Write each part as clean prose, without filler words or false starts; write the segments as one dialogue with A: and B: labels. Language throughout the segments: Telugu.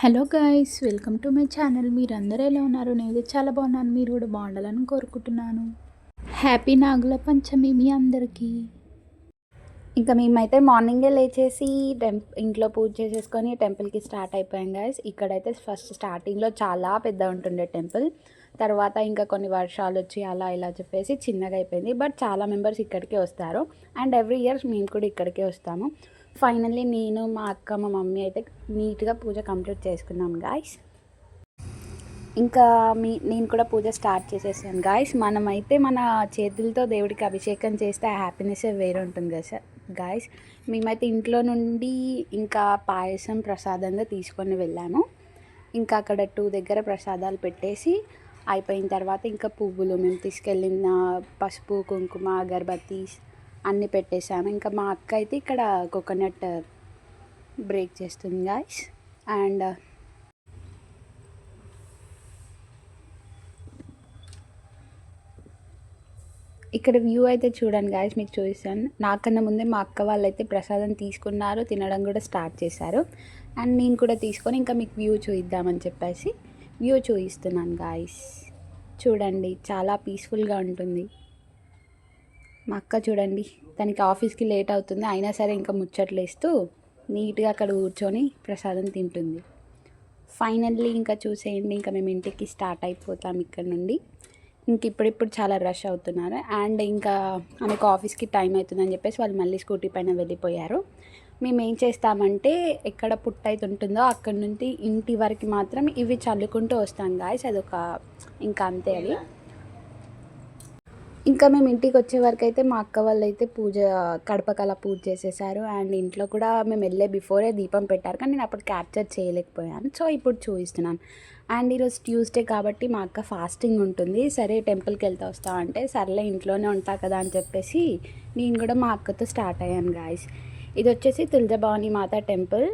A: Hello guys, welcome to my channel. మీరందరూ ఎలా ఉన్నారు? నేను చాలా బాగున్నాను. మీరు కూడా బాగుండాలని కోరుకుంటున్నాను. హ్యాపీ నాగుల పంచమి మీ అందరికీ. ఇంకా మేమైతే మార్నింగే లేచేసి ఇంట్లో పూజ చేసేసుకొని టెంపుల్కి స్టార్ట్ అయిపోయాం గైస్. ఇక్కడైతే ఫస్ట్ స్టార్టింగ్లో చాలా పెద్ద ఉంటుండే టెంపుల్. తర్వాత ఇంకా కొన్ని వర్షాలు వచ్చి అలా ఇలా చెప్పేసి చిన్నగా అయిపోయింది. బట్ చాలా మెంబర్స్ ఇక్కడికే వస్తారు అండ్ ఎవ్రీ ఇయర్ మేము కూడా ఇక్కడికే వస్తాము. ఫైనల్లీ నేను, మా అక్క, మా మమ్మీ అయితే నీట్గా పూజ కంప్లీట్ చేసుకున్నాం గాయస్. ఇంకా నేను కూడా పూజ స్టార్ట్ చేసేసాను గాయస్. మనమైతే మన చేతులతో దేవుడికి అభిషేకం చేస్తే ఆ హ్యాపీనెస్ వేరే ఉంటుంది కదా సార్ గాయస్. మేమైతే ఇంట్లో నుండి ఇంకా పాయసం ప్రసాదంగా తీసుకొని వెళ్ళాము. ఇంకా అక్కడ 2 దగ్గర ప్రసాదాలు పెట్టేసి అయిపోయిన తర్వాత ఇంకా పువ్వులు, మేము తీసుకెళ్ళిన పసుపు, కుంకుమ, అగరబత్తి అన్నీ పెట్టేశాను. ఇంకా మా అక్క అయితే ఇక్కడ కోకోనట్ బ్రేక్ చేస్తుంది గాయస్. అండ్ ఇక్కడ వ్యూ అయితే చూడండి గాయస్, మీకు చూపిస్తాను. నాకన్నా ముందే మా అక్క వాళ్ళైతే ప్రసాదం తీసుకున్నారు, తినడం కూడా స్టార్ట్ చేశారు. అండ్ నేను కూడా తీసుకొని ఇంకా మీకు వ్యూ చూపిద్దామని చెప్పేసి వ్యూ చూపిస్తున్నాను గాయస్. చూడండి, చాలా పీస్ఫుల్గా ఉంటుంది. మా అక్క చూడండి, తనకి ఆఫీస్కి లేట్ అవుతుంది అయినా సరే ఇంకా ముచ్చట్లేస్తూ నీట్గా అక్కడ కూర్చొని ప్రసాదం తింటుంది. ఫైనల్లీ ఇంకా చూసేయండి, ఇంకా మేము ఇంటికి స్టార్ట్ అయిపోతాం ఇక్కడ నుండి. ఇంక ఇప్పుడిప్పుడు చాలా రష్ అవుతున్నారు అండ్ ఇంకా ఆమెకు ఆఫీస్కి టైం అవుతుందని చెప్పేసి వాళ్ళు మళ్ళీ స్కూటీ పైన వెళ్ళిపోయారు. మేము ఏం చేస్తామంటే ఎక్కడ పుట్ట అయితే ఉంటుందో అక్కడ నుండి ఇంటి వరకు మాత్రం ఇవి చల్లుకుంటూ వస్తాం గాయస్. అదొక ఇంకా అంతే అది. ఇంకా మేము ఇంటికి వచ్చే వరకు అయితే మా అక్క వాళ్ళు అయితే కడపకలా పూజ చేసేసారు అండ్ ఇంట్లో కూడా మేము వెళ్ళే బిఫోరే దీపం పెట్టారు, కానీ నేను అప్పుడు క్యాప్చర్ చేయలేకపోయాను. సో ఇప్పుడు చూపిస్తున్నాను. అండ్ ఈరోజు ట్యూస్డే కాబట్టి మా అక్క ఫాస్టింగ్ ఉంటుంది. సరే టెంపుల్కి వెళ్తా వస్తా అంటే సర్లే ఇంట్లోనే ఉంటా కదా అని చెప్పేసి నేను కూడా మా అక్కతో స్టార్ట్ అయ్యాను గాయస్. ఇది వచ్చేసి తులజాభవాని మాత టెంపుల్.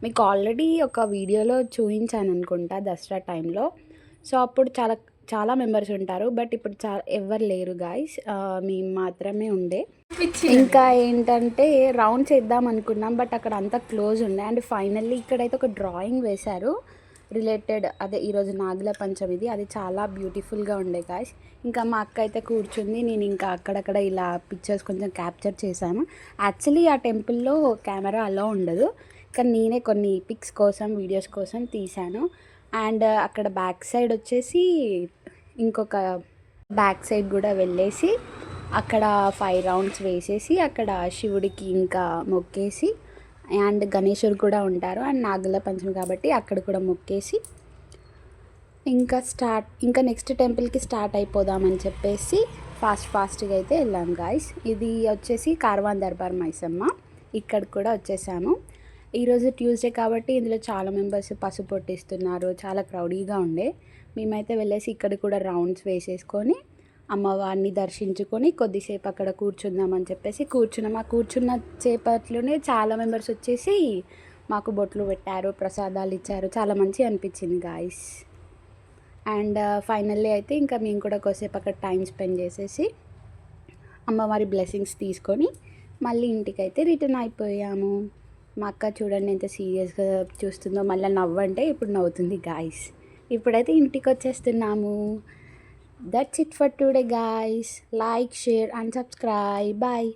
A: మీకు ఆల్రెడీ ఒక వీడియోలో చూపించాను అనుకుంటా దసరా టైంలో. సో అప్పుడు చాలా చాలా మెంబర్స్ ఉంటారు, బట్ ఇప్పుడు ఎవరు లేరు గాయస్. మేము మాత్రమే ఉండే. ఇంకా ఏంటంటే రౌండ్స్ వేద్దాం అనుకున్నాం, బట్ అక్కడ అంతా క్లోజ్ ఉండే. అండ్ ఫైనల్లీ ఇక్కడైతే ఒక డ్రాయింగ్ వేశారు రిలేటెడ్, అదే ఈరోజు నాగుల పంచమిది. అది చాలా బ్యూటిఫుల్గా ఉండే గాయస్. ఇంకా మా అక్క అయితే కూర్చుంది, నేను ఇంకా అక్కడక్కడ ఇలా పిక్చర్స్ కొంచెం క్యాప్చర్ చేశాను. యాక్చువల్లీ ఆ టెంపుల్లో కెమెరా అలా ఉండదు, కానీ నేనే కొన్ని పిక్స్ కోసం, వీడియోస్ కోసం తీశాను. అండ్ అక్కడ బ్యాక్ సైడ్ వచ్చేసి ఇంకొక బ్యాక్ సైడ్ కూడా వెళ్ళేసి అక్కడ 5 రౌండ్స్ వేసేసి అక్కడ శివుడికి ఇంకా మొక్కేసి, అండ్ గణేశుడు కూడా ఉంటారు అండ్ నాగుల పంచమి కాబట్టి అక్కడ కూడా మొక్కేసి ఇంకా నెక్స్ట్ టెంపుల్కి స్టార్ట్ అయిపోదామని చెప్పేసి ఫాస్ట్గా అయితే వెళ్ళాం గాయస్. ఇది వచ్చేసి కార్వాన్ దర్బార్ మైసమ్మ. ఇక్కడ కూడా వచ్చేసాము. ఈరోజు ట్యూస్డే కాబట్టి ఇందులో చాలా మెంబర్స్ పసుపు పొట్టిస్తున్నారు, చాలా క్రౌడీగా ఉండే. మేమైతే వెళ్ళేసి ఇక్కడ కూడా రౌండ్స్ వేసేసుకొని అమ్మవారిని దర్శించుకొని కొద్దిసేపు అక్కడ కూర్చుందామని చెప్పేసి కూర్చున్నాం. ఆ కూర్చున్న సేపట్లోనే చాలా మెంబర్స్ వచ్చేసి మాకు బొట్లు పెట్టారు, ప్రసాదాలు ఇచ్చారు. చాలా మంచిగా అనిపించింది గాయస్. అండ్ ఫైనల్లీ అయితే ఇంకా మేము కూడా కొద్దిసేపు అక్కడ టైం స్పెండ్ చేసేసి అమ్మవారి బ్లెస్సింగ్స్ తీసుకొని మళ్ళీ ఇంటికైతే రిటర్న్ అయిపోయాము. మా అక్క చూడండి ఎంత సీరియస్గా చూస్తుందో, మళ్ళీ నవ్వంటే ఇప్పుడు నవ్వుతుంది గాయస్. ఇప్పుడైతే ఇంటికి వచ్చేస్తున్నాము. That's it for today guys. Like, share and subscribe. Bye.